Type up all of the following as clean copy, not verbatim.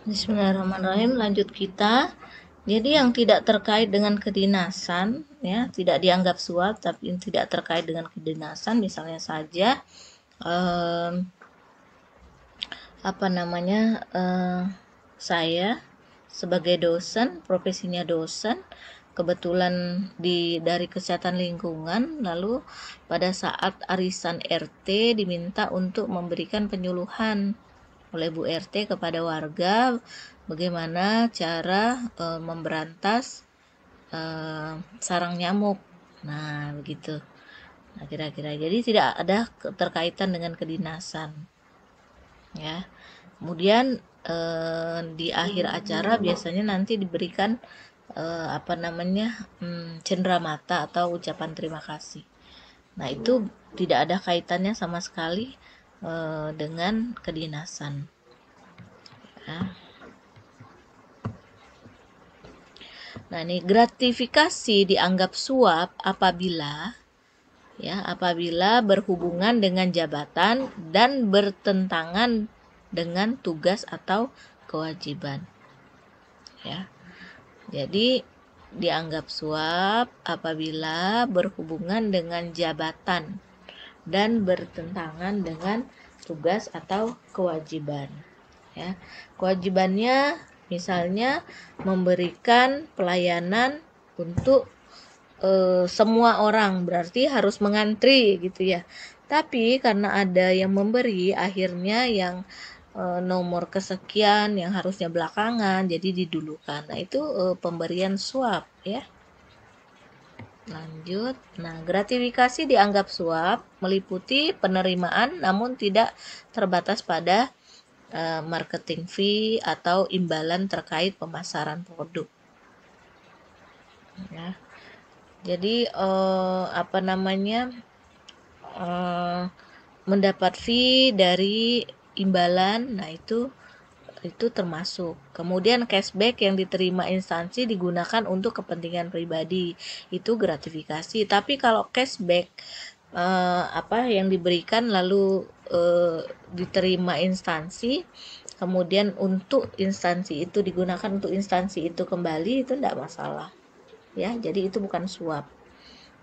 Bismillahirrahmanirrahim. Lanjut kita. Jadi yang tidak terkait dengan kedinasan, ya, tidak dianggap suap, tapi yang tidak terkait dengan kedinasan, misalnya saja, eh, apa namanya, saya sebagai dosen, profesinya dosen, kebetulan dari kesehatan lingkungan, lalu pada saat arisan RT diminta untuk memberikan penyuluhan oleh Bu RT kepada warga bagaimana cara memberantas sarang nyamuk. Nah, begitu. Nah, kira-kira jadi tidak ada keterkaitan dengan kedinasan, ya. Kemudian di akhir acara biasanya nanti diberikan apa namanya, cenderamata atau ucapan terima kasih. Nah, itu tidak ada kaitannya sama sekali dengan kedinasan. Ya. Nah, ini gratifikasi dianggap suap apabila berhubungan dengan jabatan dan bertentangan dengan tugas atau kewajiban. Ya. Jadi dianggap suap apabila berhubungan dengan jabatan dan bertentangan dengan tugas atau kewajiban. Ya. Kewajibannya misalnya memberikan pelayanan untuk semua orang, berarti harus mengantri gitu ya. Tapi karena ada yang memberi, akhirnya yang nomor kesekian yang harusnya belakangan jadi didulukan. Nah, itu pemberian suap, ya. Lanjut. Nah, gratifikasi dianggap suap meliputi penerimaan namun tidak terbatas pada marketing fee atau imbalan terkait pemasaran produk. Ya. Jadi apa namanya, mendapat fee dari imbalan, nah itu termasuk. Kemudian cashback yang diterima instansi digunakan untuk kepentingan pribadi, itu gratifikasi. Tapi kalau cashback apa yang diberikan lalu diterima instansi, kemudian untuk instansi itu digunakan untuk instansi itu kembali, itu tidak masalah, ya. Jadi itu bukan suap.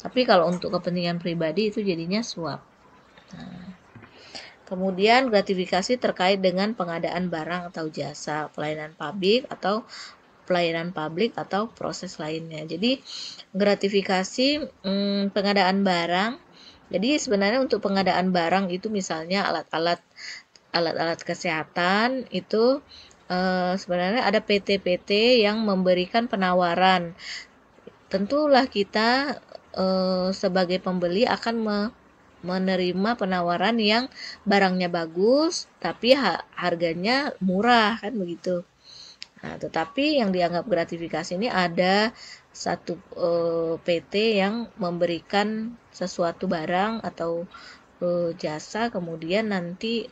Tapi kalau untuk kepentingan pribadi itu jadinya suap. Nah, kemudian gratifikasi terkait dengan pengadaan barang atau jasa, pelayanan publik atau proses lainnya. Jadi gratifikasi pengadaan barang. Jadi sebenarnya untuk pengadaan barang itu misalnya alat-alat kesehatan itu sebenarnya ada PT-PT yang memberikan penawaran. Tentulah kita sebagai pembeli akan menerima penawaran yang barangnya bagus tapi harganya murah, kan begitu. Nah, tetapi yang dianggap gratifikasi ini ada satu PT yang memberikan sesuatu barang atau jasa, kemudian nanti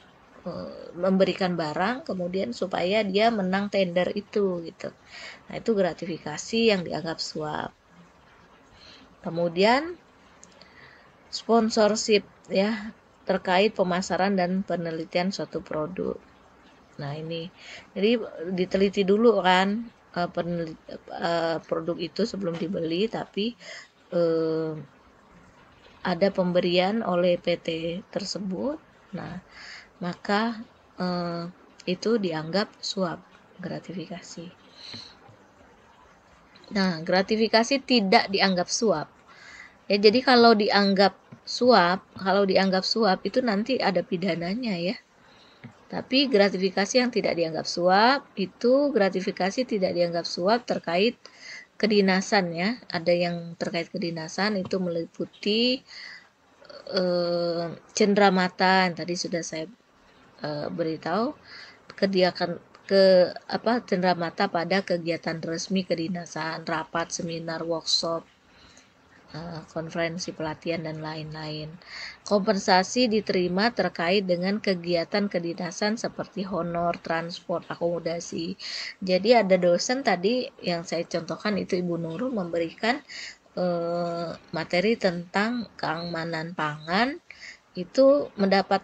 memberikan barang kemudian supaya dia menang tender itu gitu. Nah, itu gratifikasi yang dianggap suap. Kemudian sponsorship, ya, terkait pemasaran dan penelitian suatu produk. Nah, ini jadi diteliti dulu kan produk itu sebelum dibeli, tapi ada pemberian oleh PT tersebut. Nah, maka itu dianggap suap, gratifikasi. Nah, gratifikasi tidak dianggap suap. Ya, jadi kalau dianggap suap itu nanti ada pidananya, ya. Tapi gratifikasi yang tidak dianggap suap itu gratifikasi tidak dianggap suap terkait kedinasan, ya. Ada yang terkait kedinasan itu meliputi cenderamata yang tadi sudah saya beritahu, cenderamata pada kegiatan resmi kedinasan, rapat, seminar, workshop, konferensi pelatihan dan lain-lain. Kompensasi diterima terkait dengan kegiatan kedinasan seperti honor, transport, akomodasi. Jadi ada dosen tadi yang saya contohkan itu Ibu Nurul memberikan materi tentang keamanan pangan, itu mendapat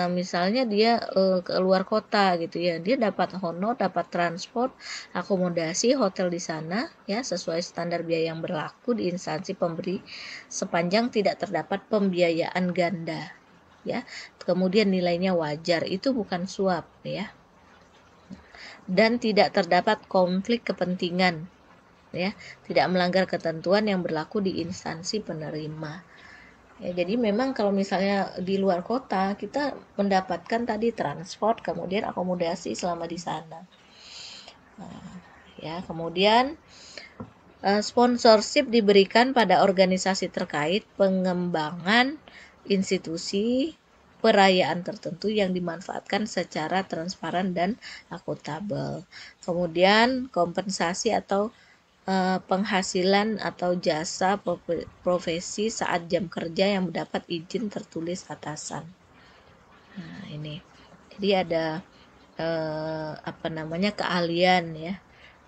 misalnya dia ke luar kota gitu ya, dia dapat honor, dapat transport, akomodasi, hotel di sana ya sesuai standar biaya yang berlaku di instansi pemberi sepanjang tidak terdapat pembiayaan ganda ya. Kemudian nilainya wajar, itu bukan suap ya. Dan tidak terdapat konflik kepentingan ya, tidak melanggar ketentuan yang berlaku di instansi penerima. Ya, jadi memang kalau misalnya di luar kota kita mendapatkan tadi transport, kemudian akomodasi selama di sana. Nah, ya, kemudian sponsorship diberikan pada organisasi terkait pengembangan institusi perayaan tertentu yang dimanfaatkan secara transparan dan akuntabel. Kemudian kompensasi atau penghasilan atau jasa profesi saat jam kerja yang mendapat izin tertulis atasan. Nah, ini. Jadi ada keahlian ya.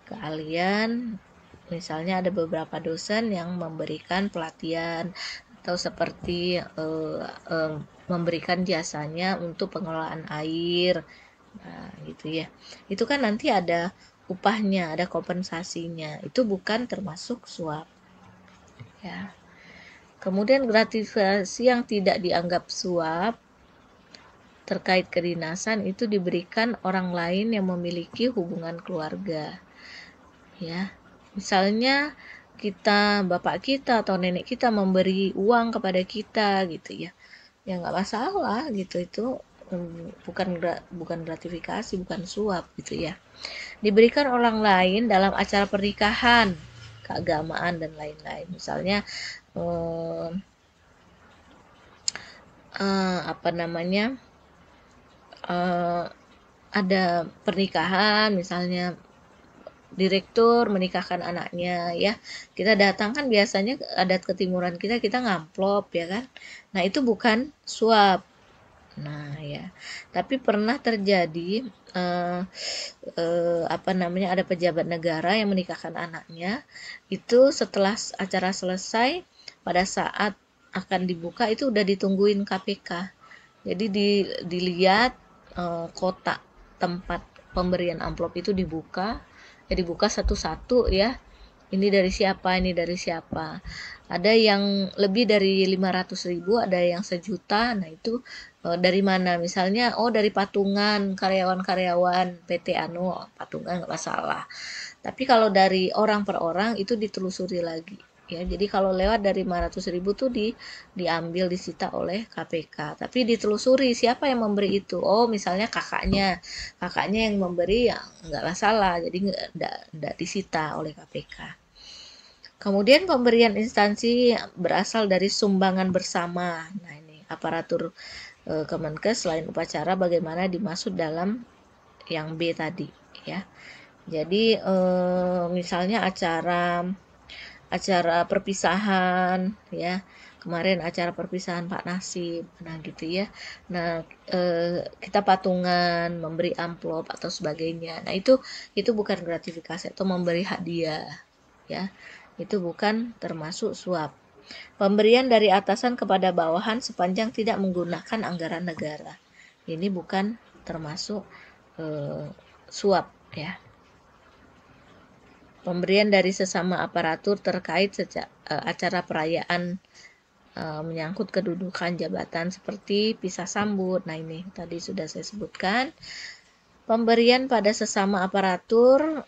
Keahlian misalnya ada beberapa dosen yang memberikan pelatihan atau seperti memberikan jasanya untuk pengelolaan air. Nah, gitu ya. Itu kan nanti ada upahnya, ada kompensasinya. Itu bukan termasuk suap. Ya. Kemudian gratifikasi yang tidak dianggap suap terkait kedinasan itu diberikan orang lain yang memiliki hubungan keluarga. Ya. Misalnya bapak kita atau nenek kita memberi uang kepada kita gitu ya. Ya nggak masalah gitu, itu bukan gratifikasi, bukan suap gitu ya. Diberikan orang lain dalam acara pernikahan, keagamaan dan lain-lain. Misalnya ada pernikahan, misalnya direktur menikahkan anaknya ya, kita datang kan biasanya adat ketimuran kita ngamplop ya kan. Nah itu bukan suap. Nah ya, tapi pernah terjadi ada pejabat negara yang menikahkan anaknya, itu setelah acara selesai, pada saat akan dibuka itu udah ditungguin KPK. Jadi dilihat kotak tempat pemberian amplop itu dibuka satu-satu ya. Ini dari siapa, ini dari siapa. Ada yang lebih dari 500.000, ada yang sejuta. Nah itu dari mana? Misalnya dari patungan karyawan-karyawan PT Anu, patungan nggak masalah. Tapi kalau dari orang per orang itu ditelusuri lagi ya. Jadi kalau lewat dari 500.000 tuh diambil, disita oleh KPK. Tapi ditelusuri siapa yang memberi itu. Misalnya kakaknya yang memberi, ya nggak masalah. Jadi nggak disita oleh KPK. Kemudian pemberian instansi berasal dari sumbangan bersama. Nah ini aparatur Kemenkes selain upacara bagaimana dimaksud dalam yang B tadi ya. Jadi misalnya acara perpisahan ya, kemarin acara perpisahan Pak Nasib, nah gitu ya. Nah kita patungan memberi amplop atau sebagainya. Nah itu bukan gratifikasi atau memberi hadiah ya, itu bukan termasuk suap. Pemberian dari atasan kepada bawahan sepanjang tidak menggunakan anggaran negara, ini bukan termasuk suap ya. Pemberian dari sesama aparatur terkait acara perayaan menyangkut kedudukan jabatan seperti pisah sambut. Nah ini tadi sudah saya sebutkan. Pemberian pada sesama aparatur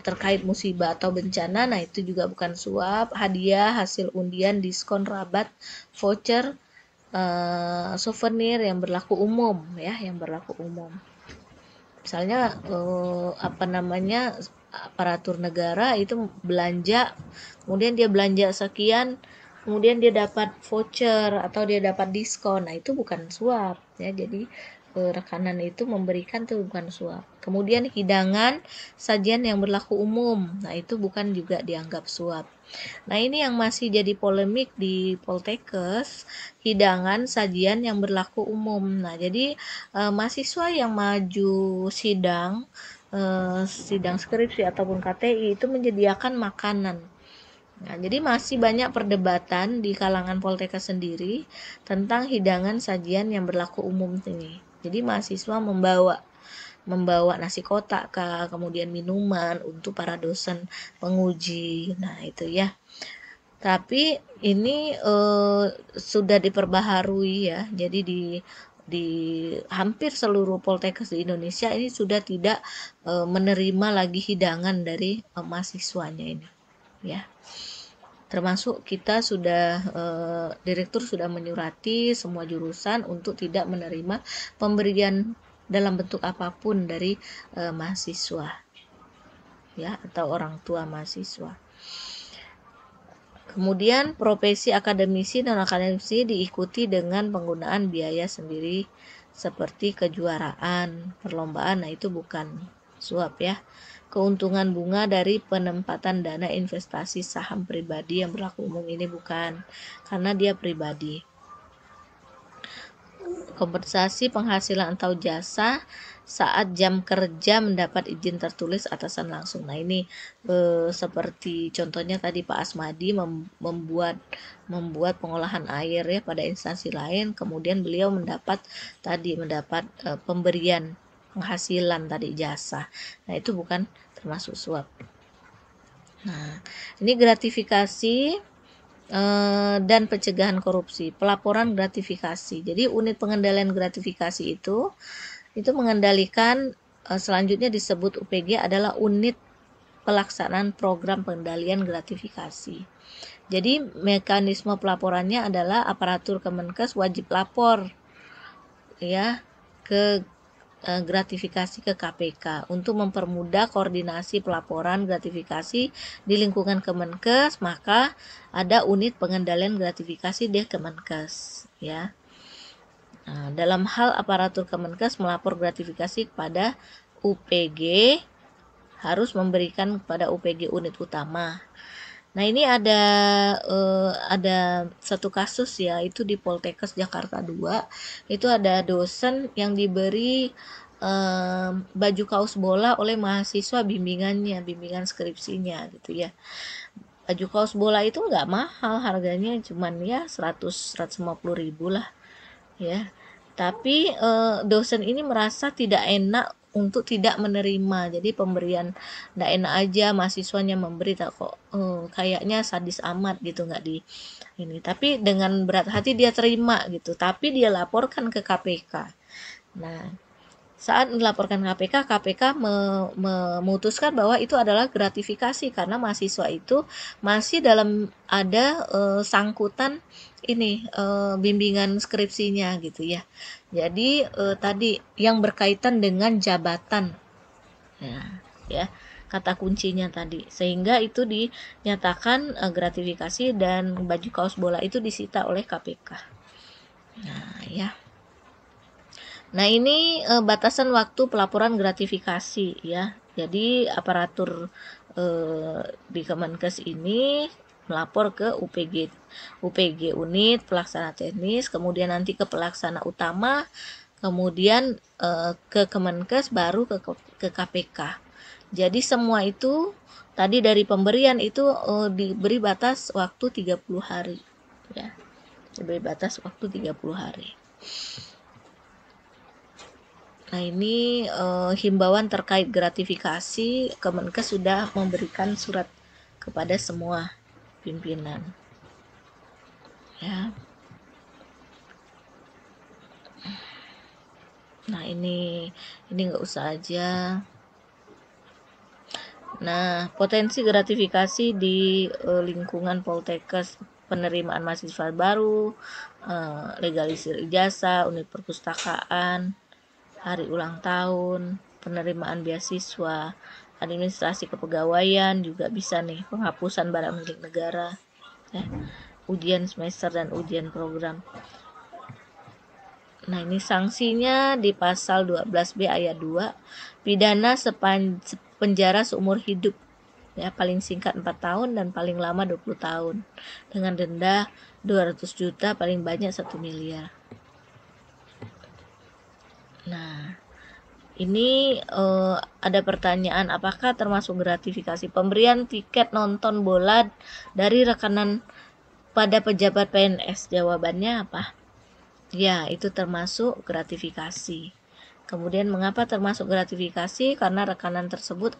terkait musibah atau bencana, nah itu juga bukan suap. Hadiah, hasil undian, diskon, rabat, voucher, souvenir yang berlaku umum ya, yang berlaku umum. Misalnya aparatur negara itu belanja, kemudian dia belanja sekian, kemudian dia dapat voucher atau dia dapat diskon. Nah itu bukan suap ya. Jadi rekanan itu memberikan tuh bukan suap. Kemudian hidangan, sajian yang berlaku umum, nah itu bukan juga dianggap suap. Nah ini yang masih jadi polemik di Poltekkes, hidangan sajian yang berlaku umum. Nah jadi mahasiswa yang maju sidang skripsi ataupun KTI itu menyediakan makanan. Nah, jadi masih banyak perdebatan di kalangan Poltekkes sendiri tentang hidangan sajian yang berlaku umum ini. Jadi mahasiswa membawa nasi kotak kah, kemudian minuman untuk para dosen penguji. Nah, itu ya. Tapi ini sudah diperbaharui ya. Jadi di hampir seluruh Poltekkes di Indonesia ini sudah tidak menerima lagi hidangan dari mahasiswanya ini, ya. Termasuk kita sudah direktur sudah menyurati semua jurusan untuk tidak menerima pemberian dalam bentuk apapun dari mahasiswa, ya, atau orang tua mahasiswa. Kemudian profesi akademisi dan akademisi diikuti dengan penggunaan biaya sendiri seperti kejuaraan, perlombaan. Nah, itu bukan suap ya. Keuntungan bunga dari penempatan dana investasi saham pribadi yang berlaku umum ini bukan, karena dia pribadi. Kompensasi penghasilan atau jasa saat jam kerja mendapat izin tertulis atasan langsung. Nah, ini seperti contohnya tadi Pak Asmadi membuat pengolahan air ya pada instansi lain, kemudian beliau mendapat pemberian penghasilan tadi jasa. Nah, itu bukan termasuk suap. Nah, ini gratifikasi dan pencegahan korupsi, pelaporan gratifikasi. Jadi unit pengendalian gratifikasi itu mengendalikan, selanjutnya disebut UPG adalah unit pelaksanaan program pengendalian gratifikasi. Jadi mekanisme pelaporannya adalah aparatur Kemenkes wajib lapor ya ke gratifikasi ke KPK untuk mempermudah koordinasi pelaporan gratifikasi di lingkungan Kemenkes. Maka ada unit pengendalian gratifikasi di Kemenkes ya. Nah, dalam hal aparatur Kemenkes melapor gratifikasi kepada UPG harus memberikan kepada UPG unit utama. Nah, ini ada satu kasus ya, itu di Poltekkes Jakarta 2. Itu ada dosen yang diberi baju kaos bola oleh mahasiswa bimbingan skripsinya gitu ya. Baju kaos bola itu nggak mahal, harganya cuman ya 100-150 ribu lah ya. Tapi dosen ini merasa tidak enak untuk tidak menerima. Jadi pemberian tidak enak aja, mahasiswanya memberi kok kayaknya sadis amat gitu, nggak di ini. Tapi dengan berat hati dia terima gitu. Tapi dia laporkan ke KPK. Nah, saat melaporkan KPK memutuskan bahwa itu adalah gratifikasi karena mahasiswa itu masih ada sangkutan ini bimbingan skripsinya gitu ya. Jadi tadi yang berkaitan dengan jabatan ya kata kuncinya tadi, sehingga itu dinyatakan gratifikasi dan baju kaos bola itu disita oleh KPK. Nah ya. Nah, ini batasan waktu pelaporan gratifikasi ya. Jadi aparatur di Kemenkes ini melapor ke UPG unit pelaksana teknis, kemudian nanti ke pelaksana utama, kemudian ke Kemenkes, baru ke KPK. Jadi semua itu tadi dari pemberian itu diberi batas waktu 30 hari ya. Diberi batas waktu 30 hari. Nah, ini himbauan terkait gratifikasi. Kemenkes sudah memberikan surat kepada semua pimpinan. Ya. Nah, ini nggak usah aja. Nah, potensi gratifikasi di lingkungan Poltekkes, penerimaan mahasiswa baru, legalisir ijazah, unit perpustakaan, hari ulang tahun, penerimaan beasiswa, administrasi kepegawaian juga bisa nih, penghapusan barang milik negara, ya, ujian semester dan ujian program. Nah, ini sanksinya di pasal 12B ayat 2, pidana penjara seumur hidup ya, paling singkat 4 tahun dan paling lama 20 tahun dengan denda 200 juta, paling banyak 1 miliar. Nah, Ini ada pertanyaan, apakah termasuk gratifikasi pemberian tiket nonton bola dari rekanan pada pejabat PNS? Jawabannya apa? Ya, itu termasuk gratifikasi. Kemudian mengapa termasuk gratifikasi? Karena rekanan tersebut